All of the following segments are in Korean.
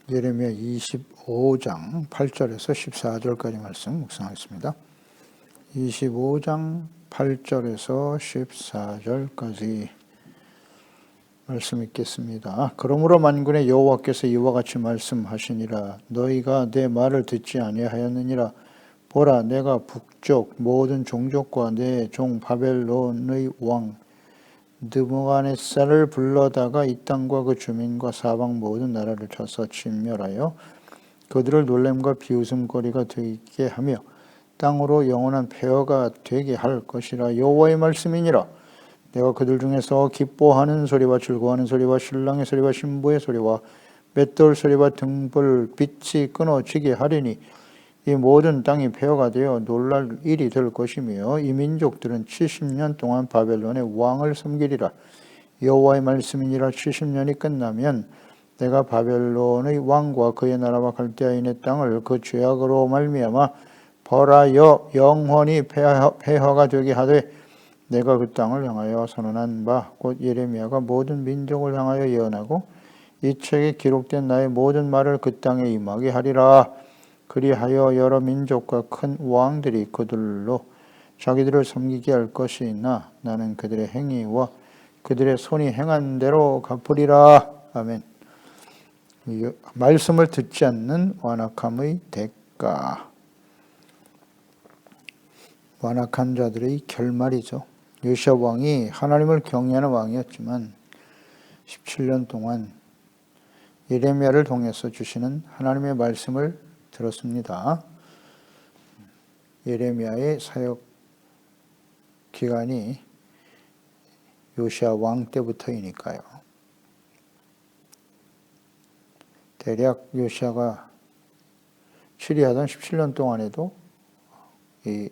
예레미야 25장 8절에서 14절까지 말씀 묵상하겠습니다. 25장 8절에서 14절까지 말씀 읽겠습니다. 그러므로 만군의 여호와께서 이와 같이 말씀하시니라. 너희가 내 말을 듣지 아니하였느니라. 보라, 내가 북쪽 모든 종족과 내 종 바벨론의 왕 느부갓네살을 불러다가 이 땅과 그 주민과 사방 모든 나라를 쳐서 진멸하여 그들을 놀램과 비웃음거리가 되게 하며 땅으로 영원한 폐허가 되게 할 것이라. 여호와의 말씀이니라. 내가 그들 중에서 기뻐하는 소리와 즐거워하는 소리와 신랑의 소리와 신부의 소리와 맷돌 소리와 등불 빛이 끊어지게 하리니 이 모든 땅이 폐허가 되어 놀랄 일이 될 것이며 이 민족들은 70년 동안 바벨론의 왕을 섬기리라. 여호와의 말씀이니라. 70년이 끝나면 내가 바벨론의 왕과 그의 나라와 갈대아인의 땅을 그 죄악으로 말미암아 벌하여 영원히 폐허가 되게 하되 내가 그 땅을 향하여 선언한 바 곧 예레미야가 모든 민족을 향하여 예언하고 이 책에 기록된 나의 모든 말을 그 땅에 임하게 하리라. 그리하여 여러 민족과 큰 왕들이 그들로 자기들을 섬기게 할 것이나 나는 그들의 행위와 그들의 손이 행한 대로 갚으리라. 아멘. 말씀을 듣지 않는 완악함의 대가. 완악한 자들의 결말이죠. 요시야 왕이 하나님을 경외하는 왕이었지만 17년 동안 예레미야를 통해서 주시는 하나님의 말씀을 들었습니다. 예레미야의 사역 기간이 요시야 왕 때부터이니까요. 대략 요시야가 치리하던 17년 동안에도 이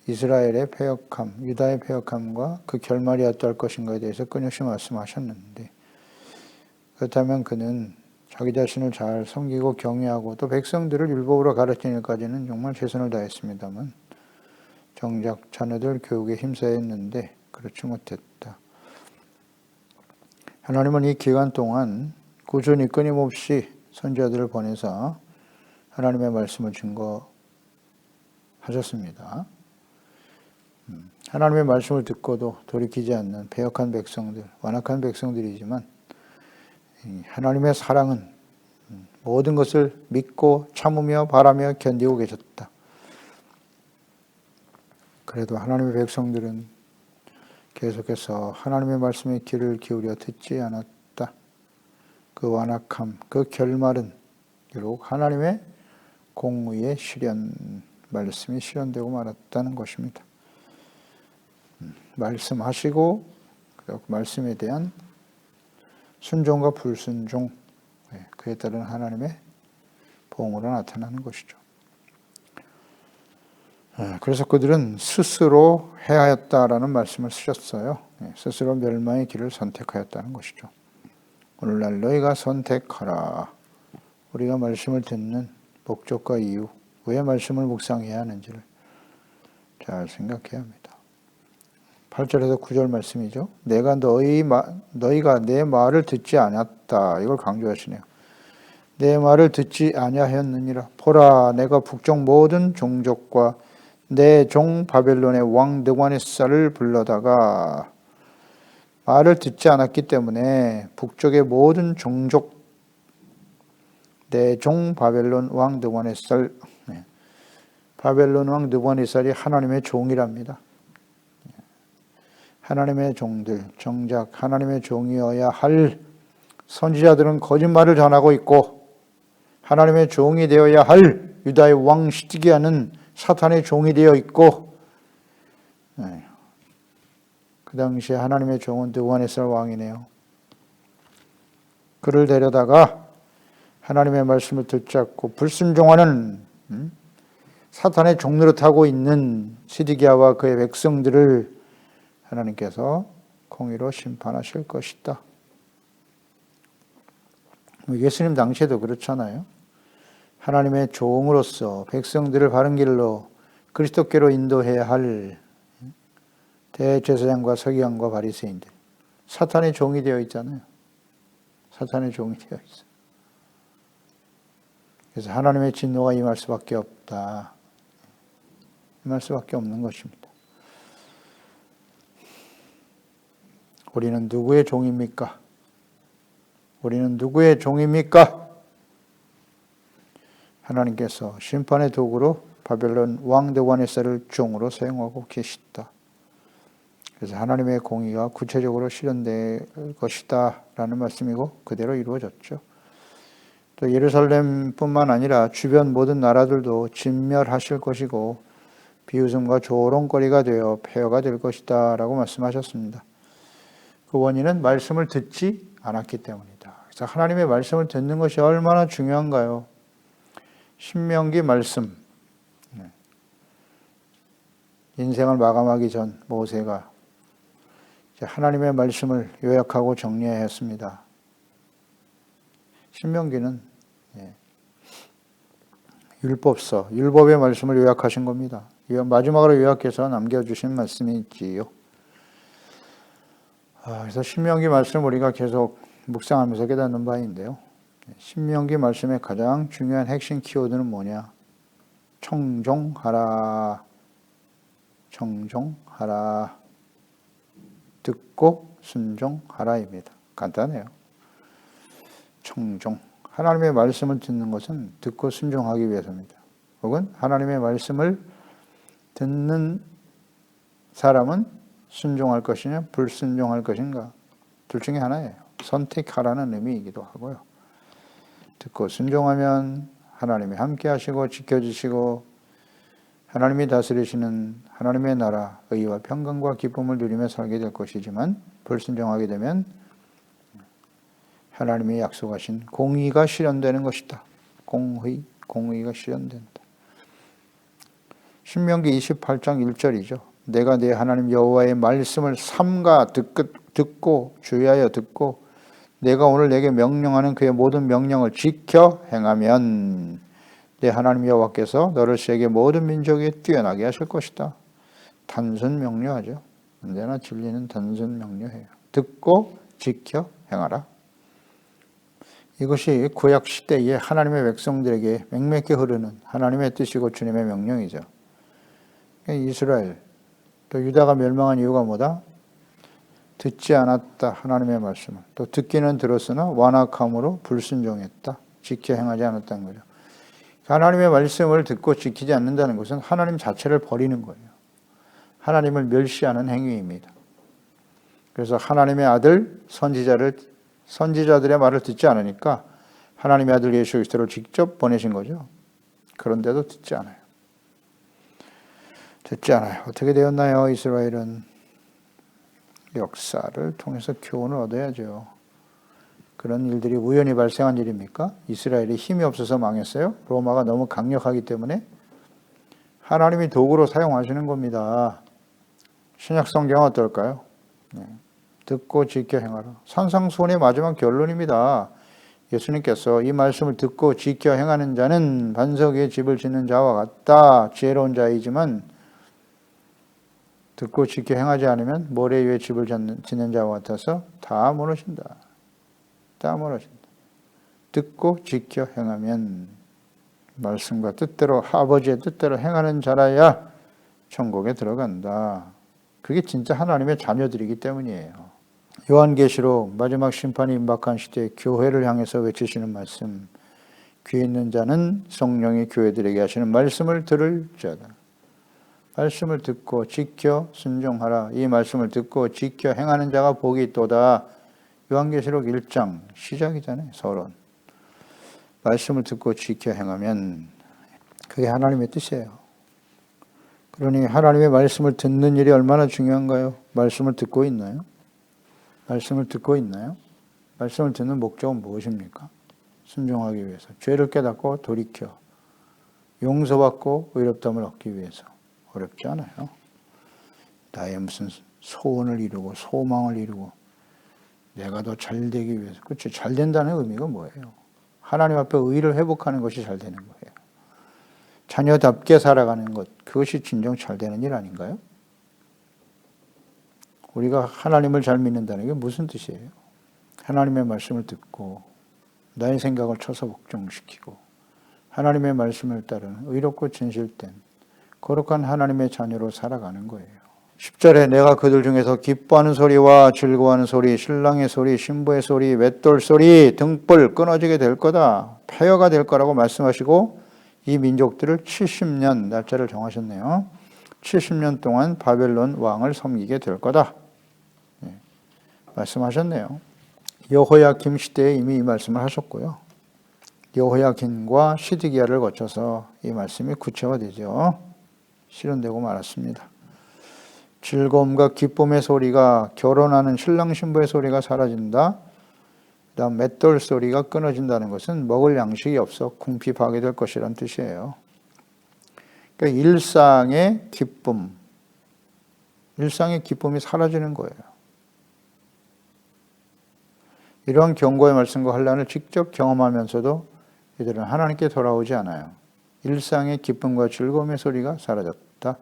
이스라엘의 패역함, 유다의 패역함과 그 결말이 어떠할 것인가에 대해서 끊임없이 말씀하셨는데, 그렇다면 그는 자기 자신을 잘 섬기고 경외하고 또 백성들을 율법으로 가르치는 일까지는 정말 최선을 다했습니다만 정작 자녀들 교육에 힘써야 했는데 그렇지 못했다. 하나님은 이 기간 동안 꾸준히 끊임없이 선지자들을 보내서 하나님의 말씀을 증거하셨습니다. 하나님의 말씀을 듣고도 돌이키지 않는 배역한 백성들, 완악한 백성들이지만 하나님의 사랑은 모든 것을 믿고 참으며 바라며 견디고 계셨다. 그래도 하나님의 백성들은 계속해서 하나님의 말씀에 귀를 기울여 듣지 않았다. 그 완악함, 그 결말은 결국 하나님의 공의의 말씀이 실현되고 말았다는 것입니다. 말씀하시고 그 말씀에 대한 순종과 불순종, 그에 따른 하나님의 보응으로 나타나는 것이죠. 그래서 그들은 스스로 해하였다라는 말씀을 쓰셨어요. 스스로 멸망의 길을 선택하였다는 것이죠. 오늘날 너희가 선택하라. 우리가 말씀을 듣는 목적과 이유, 왜 말씀을 묵상해야 하는지를 잘 생각해야 합니다. 8절에서 9절 말씀이죠. 내가 너희가 내 말을 듣지 않았다. 이걸 강조하시네요. 내 말을 듣지 아니하였느니라. 보라, 내가 북쪽 모든 종족과 내 종 바벨론의 왕 느부갓네살을 불러다가 말을 듣지 않았기 때문에 북쪽의 모든 종족, 내 종 바벨론 왕 느부갓네살, 바벨론 왕 느부갓네살이 하나님의 종이랍니다. 하나님의 종들, 정작 하나님의 종이어야 할 선지자들은 거짓말을 전하고 있고 하나님의 종이 되어야 할 유다의 왕 시드기야는 사탄의 종이 되어 있고, 그 당시에 하나님의 종은 느부갓네살 왕이네요. 그를 데려다가 하나님의 말씀을 듣지 않고 불순종하는 사탄의 종노릇 하고 있는 시드기야와 그의 백성들을 하나님께서 공의로 심판하실 것이다. 예수님 당시에도 그렇잖아요. 하나님의 종으로서 백성들을 바른 길로 그리스도께로 인도해야 할 대제사장과 서기관과 바리새인들, 사탄의 종이 되어 있잖아요. 사탄의 종이 되어 있어. 그래서 하나님의 진노가 임할 수밖에 없다. 임할 수밖에 없는 것입니다. 우리는 누구의 종입니까? 우리는 누구의 종입니까? 하나님께서 심판의 도구로 바벨론 왕 느부갓네살을 종으로 사용하고 계시다. 그래서 하나님의 공의가 구체적으로 실현될 것이다 라는 말씀이고 그대로 이루어졌죠. 또 예루살렘뿐만 아니라 주변 모든 나라들도 진멸하실 것이고 비웃음과 조롱거리가 되어 폐허가 될 것이다 라고 말씀하셨습니다. 그 원인은 말씀을 듣지 않았기 때문이다. 그래서 하나님의 말씀을 듣는 것이 얼마나 중요한가요? 신명기 말씀, 인생을 마감하기 전 모세가 하나님의 말씀을 요약하고 정리했습니다. 신명기는 율법서, 율법의 말씀을 요약하신 겁니다. 마지막으로 요약해서 남겨주신 말씀이 있지요. 그래서 신명기 말씀 우리가 계속 묵상하면서 깨닫는 바인데요. 신명기 말씀의 가장 중요한 핵심 키워드는 뭐냐? 청종하라. 청종하라. 듣고 순종하라입니다. 간단해요. 청종. 하나님의 말씀을 듣는 것은 듣고 순종하기 위해서입니다. 혹은 하나님의 말씀을 듣는 사람은 순종할 것이냐 불순종할 것인가 둘 중에 하나예요. 선택하라는 의미이기도 하고요. 듣고 순종하면 하나님이 함께 하시고 지켜주시고 하나님이 다스리시는 하나님의 나라 의와 평강과 기쁨을 누리며 살게 될 것이지만 불순종하게 되면 하나님이 약속하신 공의가 실현되는 것이다. 공의가 실현된다. 신명기 28장 1절이죠. 내가 내 하나님 여호와의 말씀을 삼가 듣고 주의하여 듣고 내가 오늘 내게 명령하는 그의 모든 명령을 지켜 행하면 내 하나님 여호와께서 너를 세계 모든 민족에 뛰어나게 하실 것이다. 단순 명료하죠. 언제나 진리는 단순 명료해요. 듣고 지켜 행하라. 이것이 구약 시대의 하나님의 백성들에게 맹맥히 흐르는 하나님의 뜻이고 주님의 명령이죠. 이스라엘 또 유다가 멸망한 이유가 뭐다? 듣지 않았다 하나님의 말씀을. 또 듣기는 들었으나 완악함으로 불순종했다. 지켜 행하지 않았다는 거죠. 하나님의 말씀을 듣고 지키지 않는다는 것은 하나님 자체를 버리는 거예요. 하나님을 멸시하는 행위입니다. 그래서 하나님의 아들 선지자들의 말을 듣지 않으니까 하나님의 아들 예수 그리스도를 직접 보내신 거죠. 그런데도 듣지 않아요. 듣지 않아요. 어떻게 되었나요? 이스라엘은 역사를 통해서 교훈을 얻어야죠. 그런 일들이 우연히 발생한 일입니까? 이스라엘이 힘이 없어서 망했어요? 로마가 너무 강력하기 때문에? 하나님이 도구로 사용하시는 겁니다. 신약 성경은 어떨까요? 듣고 지켜 행하라. 산상수훈의 마지막 결론입니다. 예수님께서 이 말씀을 듣고 지켜 행하는 자는 반석 위에 집을 짓는 자와 같다. 지혜로운 자이지만 듣고 지켜 행하지 않으면 모래 위에 집을 짓는 자와 같아서 다 무너진다. 다 무너진다. 듣고 지켜 행하면 말씀과 뜻대로 아버지의 뜻대로 행하는 자라야 천국에 들어간다. 그게 진짜 하나님의 자녀들이기 때문이에요. 요한계시록 마지막 심판이 임박한 시대에 교회를 향해서 외치시는 말씀. 귀 있는 자는 성령이 교회들에게 하시는 말씀을 들을 자다. 말씀을 듣고 지켜 순종하라. 이 말씀을 듣고 지켜 행하는 자가 복이 있도다. 요한계시록 1장 시작이잖아요. 서론. 말씀을 듣고 지켜 행하면 그게 하나님의 뜻이에요. 그러니 하나님의 말씀을 듣는 일이 얼마나 중요한가요? 말씀을 듣고 있나요? 말씀을 듣고 있나요? 말씀을 듣는 목적은 무엇입니까? 순종하기 위해서. 죄를 깨닫고 돌이켜 용서받고 의롭다함을 얻기 위해서. 어렵지 않아요. 나의 무슨 소원을 이루고 소망을 이루고 내가 더 잘 되기 위해서. 그렇죠. 잘 된다는 의미가 뭐예요? 하나님 앞에 의를 회복하는 것이 잘 되는 거예요. 자녀답게 살아가는 것, 그것이 진정 잘 되는 일 아닌가요? 우리가 하나님을 잘 믿는다는 게 무슨 뜻이에요? 하나님의 말씀을 듣고 나의 생각을 쳐서 복종시키고 하나님의 말씀을 따르는 의롭고 진실된 거룩한 하나님의 자녀로 살아가는 거예요. 10절에 내가 그들 중에서 기뻐하는 소리와 즐거워하는 소리, 신랑의 소리, 신부의 소리, 맷돌 소리, 등불 끊어지게 될 거다. 폐허가 될 거라고 말씀하시고 이 민족들을 70년 날짜를 정하셨네요. 70년 동안 바벨론 왕을 섬기게 될 거다. 말씀하셨네요. 여호야김 시대에 이미 이 말씀을 하셨고요. 여호야김과 시드기야를 거쳐서 이 말씀이 구체화되죠. 실현되고 말았습니다. 즐거움과 기쁨의 소리가, 결혼하는 신랑 신부의 소리가 사라진다. 그다음 맷돌 소리가 끊어진다는 것은 먹을 양식이 없어 궁핍하게 될 것이라는 뜻이에요. 그러니까 일상의 기쁨이 사라지는 거예요. 이러한 경고의 말씀과 환난을 직접 경험하면서도 이들은 하나님께 돌아오지 않아요. 일상의 기쁨과 즐거움의 소리가 사라졌다.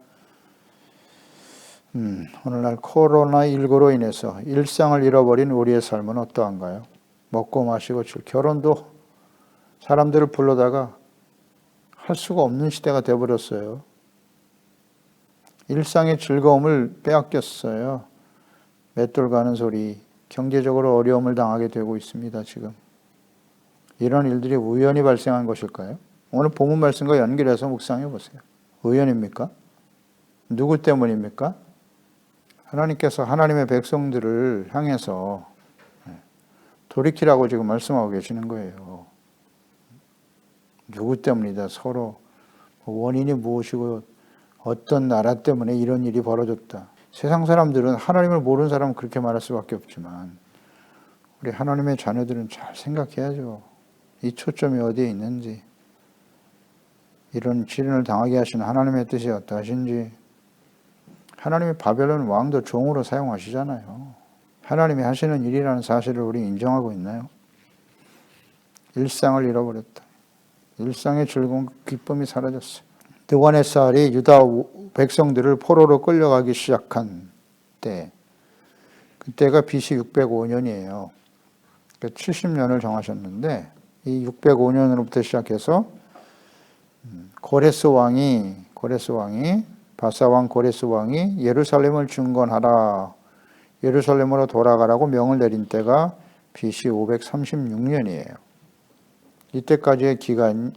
오늘날 코로나19로 인해서 일상을 잃어버린 우리의 삶은 어떠한가요? 먹고 마시고 결혼도 사람들을 불러다가 할 수가 없는 시대가 되어버렸어요. 일상의 즐거움을 빼앗겼어요. 맷돌 가는 소리, 경제적으로 어려움을 당하게 되고 있습니다. 지금 이런 일들이 우연히 발생한 것일까요? 오늘 본문 말씀과 연결해서 묵상해 보세요. 우연입니까? 누구 때문입니까? 하나님께서 하나님의 백성들을 향해서 돌이키라고 지금 말씀하고 계시는 거예요. 누구 때문이다. 서로 원인이 무엇이고 어떤 나라 때문에 이런 일이 벌어졌다. 세상 사람들은, 하나님을 모르는 사람은 그렇게 말할 수밖에 없지만 우리 하나님의 자녀들은 잘 생각해야죠. 이 초점이 어디에 있는지, 이런 시련을 당하게 하신 하나님의 뜻이 어떠하신지. 하나님의 바벨론 왕도 종으로 사용하시잖아요. 하나님이 하시는 일이라는 사실을 우리 인정하고 있나요? 일상을 잃어버렸다. 일상의 즐거움, 기쁨이 사라졌어요. 느부갓네살이 유다 백성들을 포로로 끌려가기 시작한 때, 그때가 BC 605년이에요. 그러니까 70년을 정하셨는데 이 605년으로부터 시작해서 바사왕 고레스 왕이 예루살렘을 중건하라, 예루살렘으로 돌아가라고 명을 내린 때가 BC 536년이에요. 이때까지의 기간이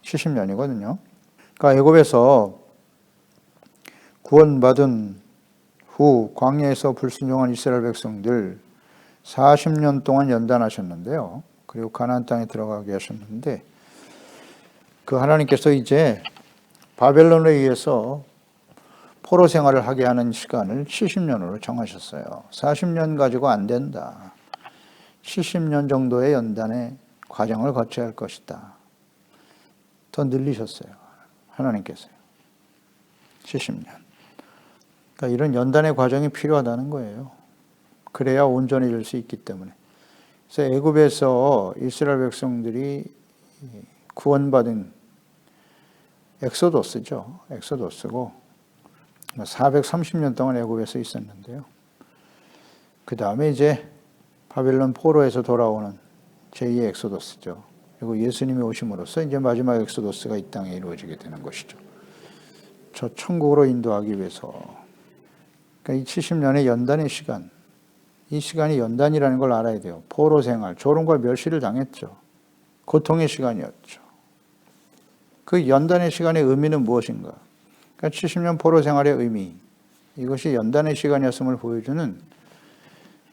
70년이거든요. 그러니까 애굽에서 구원받은 후 광야에서 불순종한 이스라엘 백성들 40년 동안 연단하셨는데요. 그리고 가나안 땅에 들어가게 하셨는데, 그 하나님께서 이제 바벨론에 의해서 포로 생활을 하게 하는 시간을 70년으로 정하셨어요. 40년 가지고 안 된다. 70년 정도의 연단의 과정을 거쳐야 할 것이다. 더 늘리셨어요. 하나님께서요. 70년. 그러니까 이런 연단의 과정이 필요하다는 거예요. 그래야 온전해질 수 있기 때문에. 그래서 애굽에서 이스라엘 백성들이 구원받은 엑소도스죠. 엑소도스고 430년 동안 애굽에서 있었는데요. 그 다음에 이제 바벨론 포로에서 돌아오는 제2의 엑소도스죠. 그리고 예수님이 오심으로써 이제 마지막 엑소도스가 이 땅에 이루어지게 되는 것이죠. 저 천국으로 인도하기 위해서. 그러니까 이 70년의 연단의 시간, 이 시간이 연단이라는 걸 알아야 돼요. 포로 생활, 조롱과 멸시를 당했죠. 고통의 시간이었죠. 그 연단의 시간의 의미는 무엇인가? 그러니까 70년 포로 생활의 의미, 이것이 연단의 시간이었음을 보여주는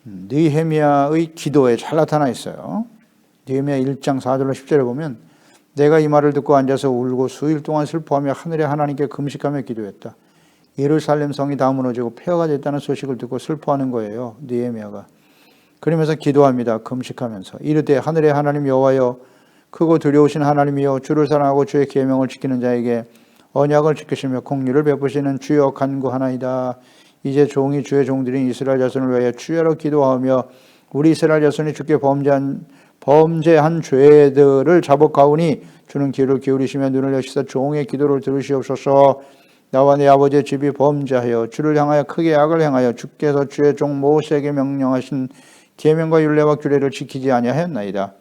느헤미야의 기도에 잘 나타나 있어요. 느헤미야 1장 4절로 10절에 보면 내가 이 말을 듣고 앉아서 울고 수일 동안 슬퍼하며 하늘의 하나님께 금식하며 기도했다. 예루살렘 성이 다 무너지고 폐허가 됐다는 소식을 듣고 슬퍼하는 거예요. 느헤미야가. 그러면서 기도합니다. 금식하면서. 이르되 하늘의 하나님 여호와여, 크고 두려우신 하나님이여, 주를 사랑하고 주의 계명을 지키는 자에게 언약을 지키시며 공의를 베푸시는 주여 간구하나이다. 이제 종이 주의 종들인 이스라엘 자손을 위하여 주여로 기도하며 우리 이스라엘 자손이 주께 범죄한 죄들을 자복하오니 주는 귀를 기울이시며 눈을 여시사 종의 기도를 들으시옵소서. 나와 내 아버지의 집이 범죄하여 주를 향하여 크게 악을 행하여 주께서 주의 종 모세에게 명령하신 계명과 율례와 규례를 지키지 아니하였나이다.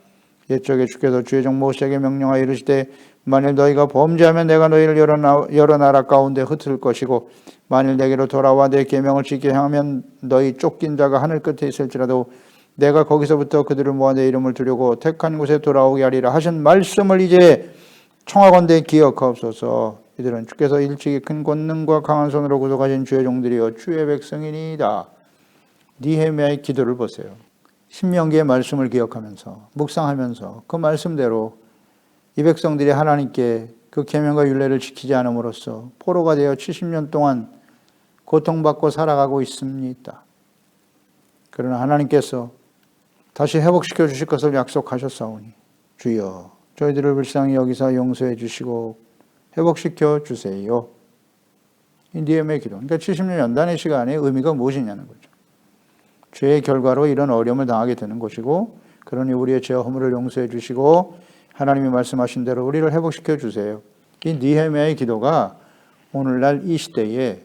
옛적에 주께서 주의 종 모세에게 명령하여 이르시되 만일 너희가 범죄하면 내가 너희를 여러 나라 가운데 흩을 것이고 만일 내게로 돌아와 내 계명을 지키게 하면 너희 쫓긴 자가 하늘 끝에 있을지라도 내가 거기서부터 그들을 모아 내 이름을 두려고 택한 곳에 돌아오게 하리라 하신 말씀을 이제 청하건대 기억하옵소서. 이들은 주께서 일찍이 큰 권능과 강한 손으로 구속하신 주의 종들이여 주의 백성이니이다. 느헤미야의 기도를 보세요. 신명기의 말씀을 기억하면서 묵상하면서 그 말씀대로 이 백성들이 하나님께 그 계명과 율례를 지키지 않음으로써 포로가 되어 70년 동안 고통받고 살아가고 있습니다. 그러나 하나님께서 다시 회복시켜 주실 것을 약속하셨사오니 주여 저희들을 불쌍히 여기사 용서해 주시고 회복시켜 주세요. 이 느헤미야의 기도. 그러니까 70년 연단의 시간의 의미가 무엇이냐는 거죠. 죄의 결과로 이런 어려움을 당하게 되는 것이고 그러니 우리의 죄와 허물을 용서해 주시고 하나님이 말씀하신 대로 우리를 회복시켜 주세요. 이 느헤미야의 기도가 오늘날 이 시대에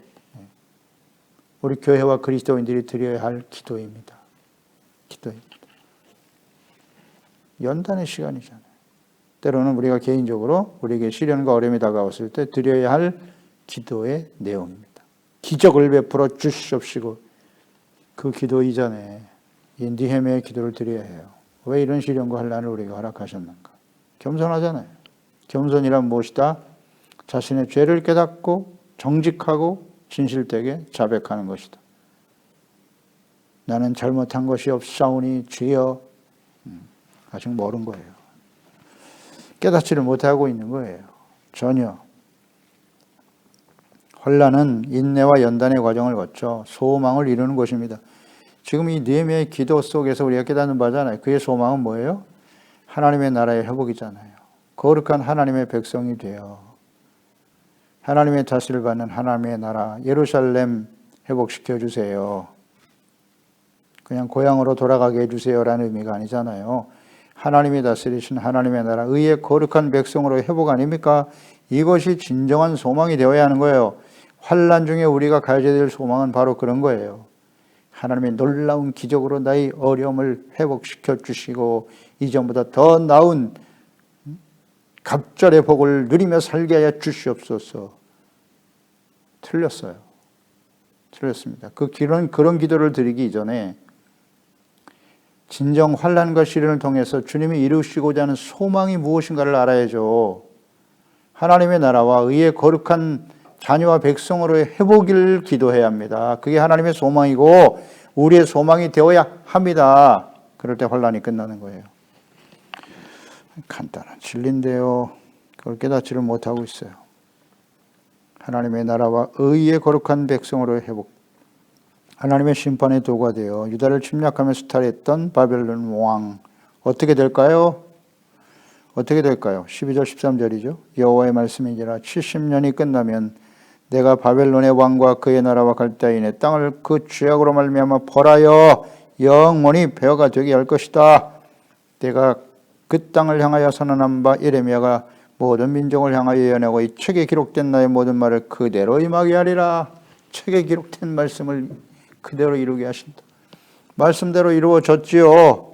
우리 교회와 그리스도인들이 드려야 할 기도입니다. 기도입니다. 연단의 시간이잖아요. 때로는 우리가 개인적으로 우리에게 시련과 어려움이 다가왔을 때 드려야 할 기도의 내용입니다. 기적을 베풀어 주시옵시고 그 기도 이전에 이 느헤미야의 기도를 드려야 해요. 왜 이런 시련과 환난을 우리가 허락하셨는가? 겸손하잖아요. 겸손이란 무엇이다? 자신의 죄를 깨닫고 정직하고 진실되게 자백하는 것이다. 나는 잘못한 것이 없사오니 주여. 아직 모른 거예요. 깨닫지를 못하고 있는 거예요. 전혀. 환난은 인내와 연단의 과정을 거쳐 소망을 이루는 것입니다. 지금 이 느헤미야의 기도 속에서 우리가 깨닫는 바잖아요. 그의 소망은 뭐예요? 하나님의 나라의 회복이잖아요. 거룩한 하나님의 백성이 되어 하나님의 다스림을 받는 하나님의 나라 예루살렘 회복시켜 주세요. 그냥 고향으로 돌아가게 해주세요라는 의미가 아니잖아요. 하나님이 다스리신 하나님의 나라 의의 거룩한 백성으로 회복 아닙니까? 이것이 진정한 소망이 되어야 하는 거예요. 환난 중에 우리가 가져야 될 소망은 바로 그런 거예요. 하나님의 놀라운 기적으로 나의 어려움을 회복시켜 주시고 이전보다 더 나은 갑절의 복을 누리며 살게 하여 주시옵소서. 틀렸어요. 틀렸습니다. 그런 기도를 드리기 이전에 진정 환난과 시련을 통해서 주님이 이루시고자 하는 소망이 무엇인가를 알아야죠. 하나님의 나라와 의의 거룩한 자녀와 백성으로의 회복을 기도해야 합니다. 그게 하나님의 소망이고 우리의 소망이 되어야 합니다. 그럴 때 환난이 끝나는 거예요. 간단한 진리인데요. 그걸 깨닫지를 못하고 있어요. 하나님의 나라와 의의 거룩한 백성으로의 회복. 하나님의 심판의 도구가 되어 유다를 침략하며 수탈했던 바벨론 왕. 어떻게 될까요? 어떻게 될까요? 12절 13절이죠. 여호와의 말씀이니라 70년이 끝나면 내가 바벨론의 왕과 그의 나라와 갈대인의 땅을 그 죄악으로 말미암아 벌하여 영원히 폐허가 되게 할 것이다. 내가 그 땅을 향하여 선언한 바 예레미야가 모든 민족을 향하여 예언하고 이 책에 기록된 나의 모든 말을 그대로 임하게 하리라. 책에 기록된 말씀을 그대로 이루게 하신다. 말씀대로 이루어졌지요.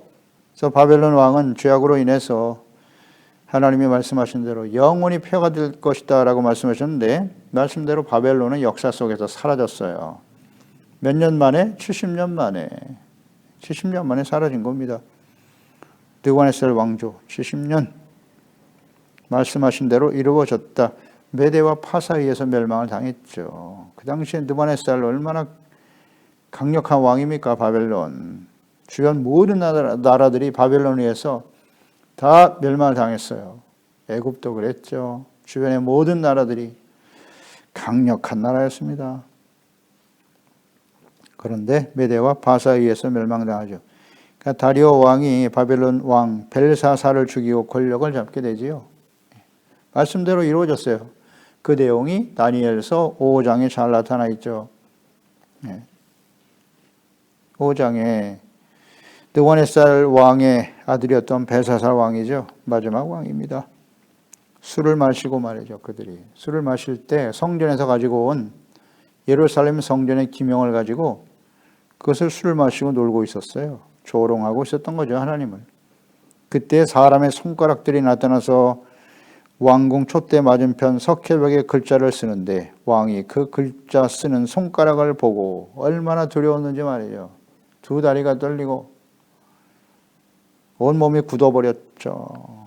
그래서 바벨론 왕은 죄악으로 인해서 하나님이 말씀하신 대로 영원히 폐허가 될 것이다 라고 말씀하셨는데 말씀대로 바벨론은 역사 속에서 사라졌어요. 몇 년 만에? 70년 만에. 70년 만에 사라진 겁니다. 느부갓네살 왕조 70년 말씀하신 대로 이루어졌다. 메대와 파사에 의해서 멸망을 당했죠. 그 당시에 느부갓네살 얼마나 강력한 왕입니까? 바벨론. 주변 모든 나라들이 바벨론에 의해서 다 멸망을 당했어요. 애굽도 그랬죠. 주변의 모든 나라들이 강력한 나라였습니다. 그런데 메대와 바사에 의해서 멸망당하죠. 그러니까 다리오 왕이 바벨론 왕 벨사사를 죽이고 권력을 잡게 되지요. 말씀대로 이루어졌어요. 그 내용이 다니엘서 5장에 잘 나타나 있죠. 5장에 느부갓네살 왕의 아들이었던 벨사살 왕이죠. 마지막 왕입니다. 술을 마시고 말이죠. 그들이 술을 마실 때 성전에서 가지고 온 예루살렘 성전의 기명을 가지고 그것을 술을 마시고 놀고 있었어요. 조롱하고 있었던 거죠, 하나님을. 그때 사람의 손가락들이 나타나서 왕궁 촛대 맞은편 석회벽에 글자를 쓰는데 왕이 그 글자 쓰는 손가락을 보고 얼마나 두려웠는지 말이죠. 두 다리가 떨리고 온몸이 굳어버렸죠.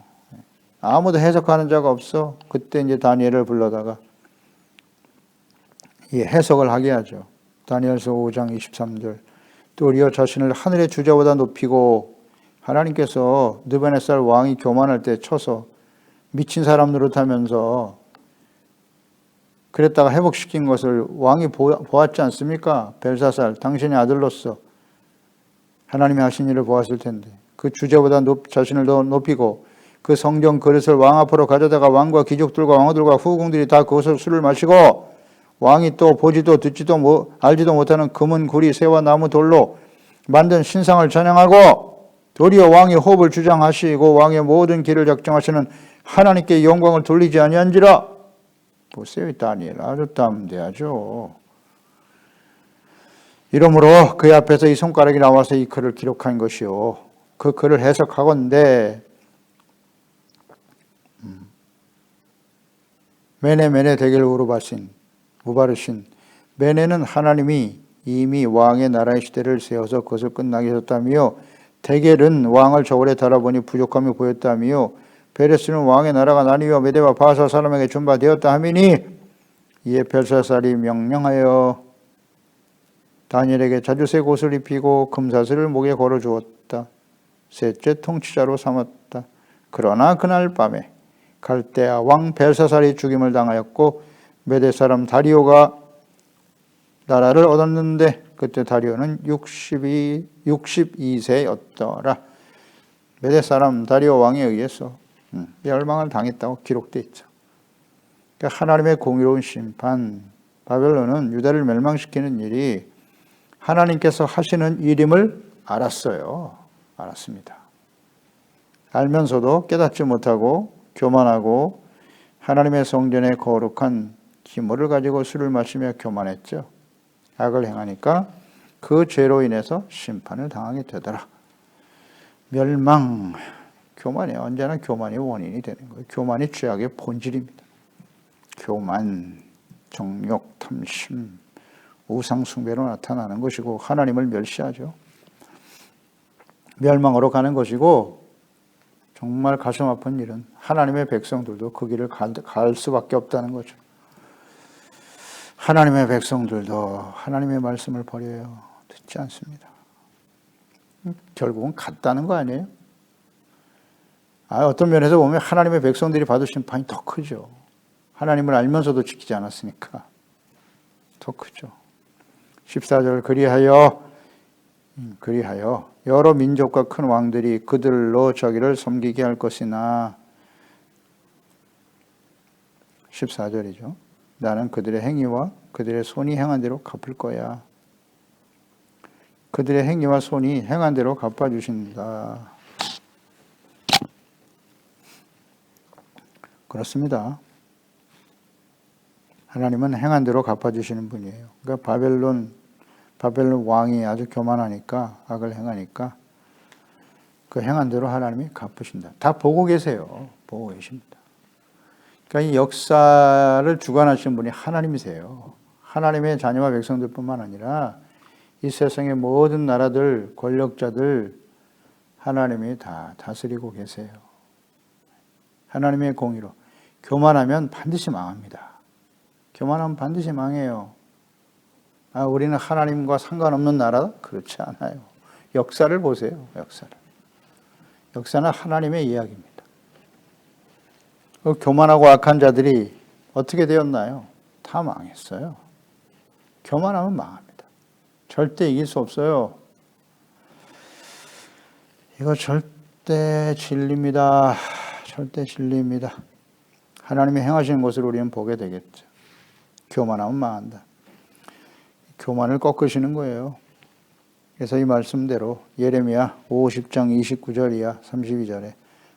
아무도 해석하는 자가 없어. 그때 이제 다니엘을 불러다가 이 해석을 하게 하죠. 다니엘서 5장 23절. 또 우리여 자신을 하늘의 주자보다 높이고 하나님께서 느부갓네살 왕이 교만할 때 쳐서 미친 사람 노릇하면서 그랬다가 회복시킨 것을 왕이 보았지 않습니까? 벨사살, 당신의 아들로서 하나님이 하신 일을 보았을 텐데 그 주제보다 자신을 더 높이고 그 성전 그릇을 왕 앞으로 가져다가 왕과 귀족들과 왕후들과 후궁들이 다 그것을 술을 마시고 왕이 또 보지도 듣지도 알지도 못하는 금은 구리 새와 나무 돌로 만든 신상을 찬양하고 도리어 왕의 호흡을 주장하시고 왕의 모든 길을 작정하시는 하나님께 영광을 돌리지 아니한지라. 보세요, 다니엘 아주 담대하죠. 이러므로 그의 앞에서 이 손가락이 나와서 이 글을 기록한 것이요. 그 글을 해석하건대 메네 대겔 우바르신 메네는 하나님이 이미 왕의 나라의 시대를 세워서 그것을 끝나게 하셨다며 대겔은 왕을 저울에 달아보니 부족함이 보였다며 베레스는 왕의 나라가 나뉘어 메대와 바사 사람에게 준바되었다 하미니 이에 벨사살이 명령하여 다니엘에게 자주색 옷을 입히고 금사슬을 목에 걸어주었다. 셋째 통치자로 삼았다. 그러나 그날 밤에 갈대아 왕 벨사살이 죽임을 당하였고 메대 사람 다리오가 나라를 얻었는데 그때 다리오는 62세였더라. 메대 사람 다리오 왕에 의해서 멸망을 당했다고 기록되어 있죠. 그러니까 하나님의 공의로운 심판, 바벨론은 유다를 멸망시키는 일이 하나님께서 하시는 일임을 알았습니다. 알면서도 깨닫지 못하고 교만하고 하나님의 성전에 거룩한 기물을 가지고 술을 마시며 교만했죠. 악을 행하니까 그 죄로 인해서 심판을 당하게 되더라. 멸망, 교만이 언제나 교만이 원인이 되는 거예요. 교만이 죄악의 본질입니다. 교만, 정욕, 탐심, 우상숭배로 나타나는 것이고 하나님을 멸시하죠. 멸망으로 가는 것이고 정말 가슴 아픈 일은 하나님의 백성들도 그 길을 갈 수밖에 없다는 거죠. 하나님의 백성들도 하나님의 말씀을 버려요. 듣지 않습니다. 결국은 같다는 거 아니에요? 어떤 면에서 보면 하나님의 백성들이 받을 심판이 더 크죠. 하나님을 알면서도 지키지 않았으니까 더 크죠. 14절 그리하여 여러 민족과 큰 왕들이 그들로 자기를 섬기게 할 것이나 14절이죠. 나는 그들의 행위와 그들의 손이 행한 대로 갚을 거야. 그들의 행위와 손이 행한 대로 갚아주신다. 그렇습니다. 하나님은 행한 대로 갚아주시는 분이에요. 그러니까 바벨론 왕이 아주 교만하니까 악을 행하니까 그 행한 대로 하나님이 갚으신다. 다 보고 계세요. 보고 계십니다. 그러니까 이 역사를 주관하시는 분이 하나님이세요. 하나님의 자녀와 백성들뿐만 아니라 이 세상의 모든 나라들, 권력자들 하나님이 다 다스리고 계세요. 하나님의 공의로. 교만하면 반드시 망합니다. 교만하면 반드시 망해요. 우리는 하나님과 상관없는 나라? 그렇지 않아요. 역사를 보세요. 역사는 하나님의 이야기입니다. 교만하고 악한 자들이 어떻게 되었나요? 다 망했어요. 교만하면 망합니다. 절대 이길 수 없어요. 이거 절대 진리입니다. 절대 진리입니다. 하나님이 행하시는 것을 우리는 보게 되겠죠. 교만하면 망한다. 교만을 꺾으시는 거예요. 그래서 이 말씀대로 예레미야 50장 29절 이하 32절에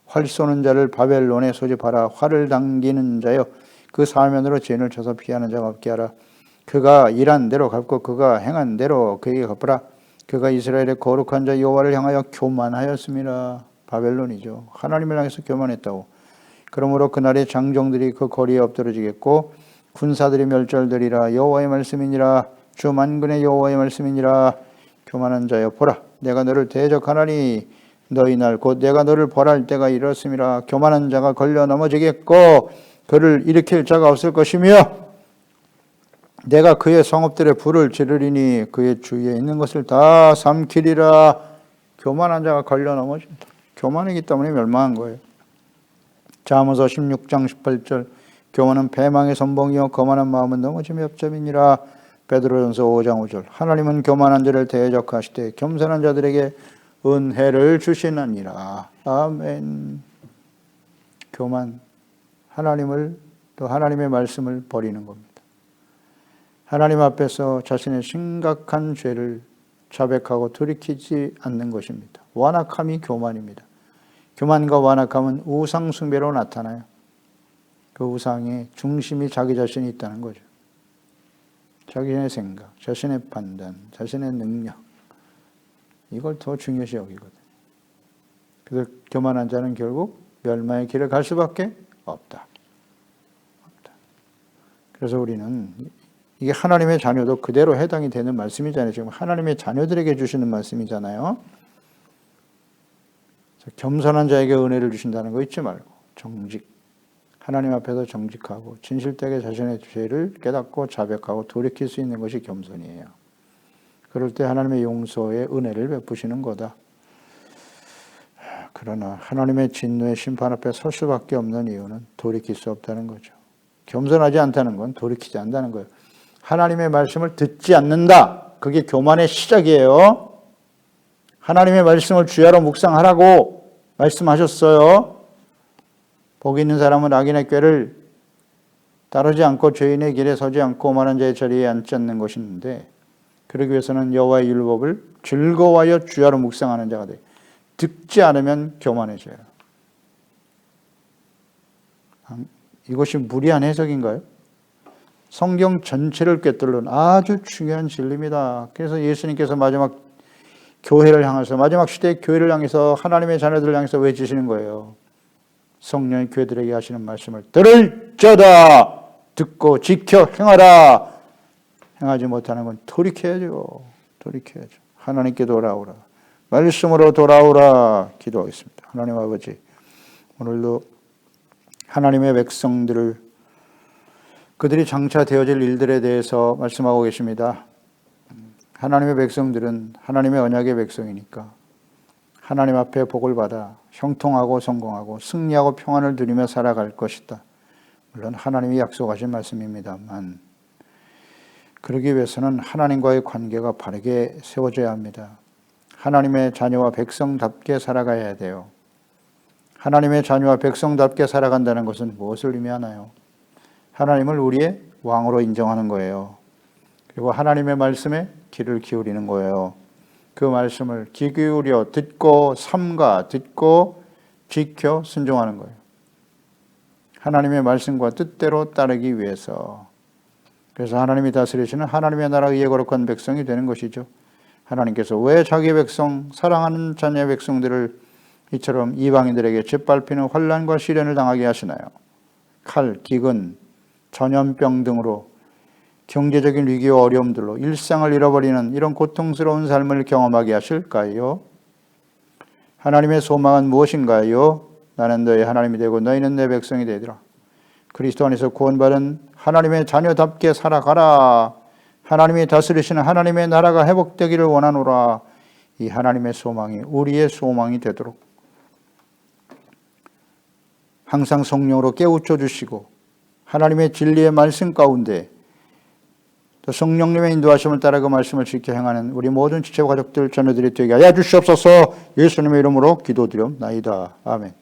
활 쏘는 자를 바벨론에 소집하라. 활을 당기는 자여 그 사면으로 죄인을 쳐서 피하는 자가 없게 하라. 그가 일한 대로 갚고 그가 행한 대로 그에게 갚으라. 그가 이스라엘의 거룩한 자 여호와를 향하여 교만하였습니다. 바벨론이죠. 하나님을 향해서 교만했다고. 그러므로 그날의 장정들이 그 거리에 엎드러지겠고 군사들이 멸절되리라. 여호와의 말씀이니라. 주 만군의 여호와의 말씀이니라. 교만한 자여 보라, 내가 너를 대적하나니 너희 날 곧 내가 너를 벌할 때가 이렇습니다. 교만한 자가 걸려 넘어지겠고 그를 일으킬 자가 없을 것이며 내가 그의 성읍들의 불을 지르리니 그의 주위에 있는 것을 다 삼키리라. 교만한 자가 걸려 넘어진다. 교만이기 때문에 멸망한 거예요. 잠언서 16장 18절 교만은 패망의 선봉이요 거만한 마음은 넘어짐의 업점이니라. 베드로전서 5장 5절 하나님은 교만한 자를 대적하시되 겸손한 자들에게 은혜를 주시느니라. 아멘. 교만, 하나님을 또 하나님의 말씀을 버리는 겁니다. 하나님 앞에서 자신의 심각한 죄를 자백하고 돌이키지 않는 것입니다. 완악함이 교만입니다. 교만과 완악함은 우상 숭배로 나타나요. 그 우상의 중심이 자기 자신이 있다는 거죠. 자기의 생각, 자신의 판단, 자신의 능력, 이걸 더 중요시 여기거든요. 그래서 교만한 자는 결국 멸망의 길을 갈 수밖에 없다. 그래서 우리는 이게 하나님의 자녀도 그대로 해당이 되는 말씀이잖아요. 지금 하나님의 자녀들에게 주시는 말씀이잖아요. 겸손한 자에게 은혜를 주신다는 거 잊지 말고 정직, 하나님 앞에서 정직하고 진실되게 자신의 죄를 깨닫고 자백하고 돌이킬 수 있는 것이 겸손이에요. 그럴 때 하나님의 용서의 은혜를 베푸시는 거다. 그러나 하나님의 진노의 심판 앞에 설 수밖에 없는 이유는 돌이킬 수 없다는 거죠. 겸손하지 않다는 건 돌이키지 않는다는 거예요. 하나님의 말씀을 듣지 않는다. 그게 교만의 시작이에요. 하나님의 말씀을 주야로 묵상하라고 말씀하셨어요. 복 있는 사람은 악인의 꾀를 따르지 않고 죄인의 길에 서지 않고 오만한 자의 자리에 앉지 않는 것인데 그러기 위해서는 여호와의 율법을 즐거워하여 주야로 묵상하는 자가 돼. 듣지 않으면 교만해져요. 이것이 무리한 해석인가요? 성경 전체를 꿰뚫는 아주 중요한 진리입니다. 그래서 예수님께서 마지막 교회를 향해서 마지막 시대의 교회를 향해서 하나님의 자녀들을 향해서 외치시는 거예요. 성령의 교회들에게 하시는 말씀을 들을 자다 듣고 지켜 행하라. 행하지 못하는 건 돌이켜야죠. 돌이켜야죠. 하나님께 돌아오라. 말씀으로 돌아오라. 기도하겠습니다. 하나님 아버지, 오늘도 하나님의 백성들을 그들이 장차 되어질 일들에 대해서 말씀하고 계십니다. 하나님의 백성들은 하나님의 언약의 백성이니까 하나님 앞에 복을 받아 형통하고 성공하고 승리하고 평안을 누리며 살아갈 것이다. 물론 하나님이 약속하신 말씀입니다만 그러기 위해서는 하나님과의 관계가 바르게 세워져야 합니다. 하나님의 자녀와 백성답게 살아가야 돼요. 하나님의 자녀와 백성답게 살아간다는 것은 무엇을 의미하나요? 하나님을 우리의 왕으로 인정하는 거예요. 그리고 하나님의 말씀에 귀를 기울이는 거예요. 그 말씀을 귀 기울여 듣고 삼가 듣고 지켜 순종하는 거예요. 하나님의 말씀과 뜻대로 따르기 위해서. 그래서 하나님이 다스리시는 하나님의 나라 의의 거룩한 백성이 되는 것이죠. 하나님께서 왜 자기 백성, 사랑하는 자녀의 백성들을 이처럼 이방인들에게 짓밟히는 환난과 시련을 당하게 하시나요? 칼, 기근, 전염병 등으로 경제적인 위기와 어려움들로 일상을 잃어버리는 이런 고통스러운 삶을 경험하게 하실까요? 하나님의 소망은 무엇인가요? 나는 너의 하나님이 되고 너희는 내 백성이 되리라. 그리스도 안에서 구원받은 하나님의 자녀답게 살아가라. 하나님이 다스리시는 하나님의 나라가 회복되기를 원하노라. 이 하나님의 소망이 우리의 소망이 되도록 항상 성령으로 깨우쳐 주시고 하나님의 진리의 말씀 가운데 또 성령님의 인도하심을 따라 그 말씀을 지켜 행하는 우리 모든 지체와 가족들 자녀들이 되게 하여 주시옵소서. 예수님의 이름으로 기도드리옵나이다. 아멘.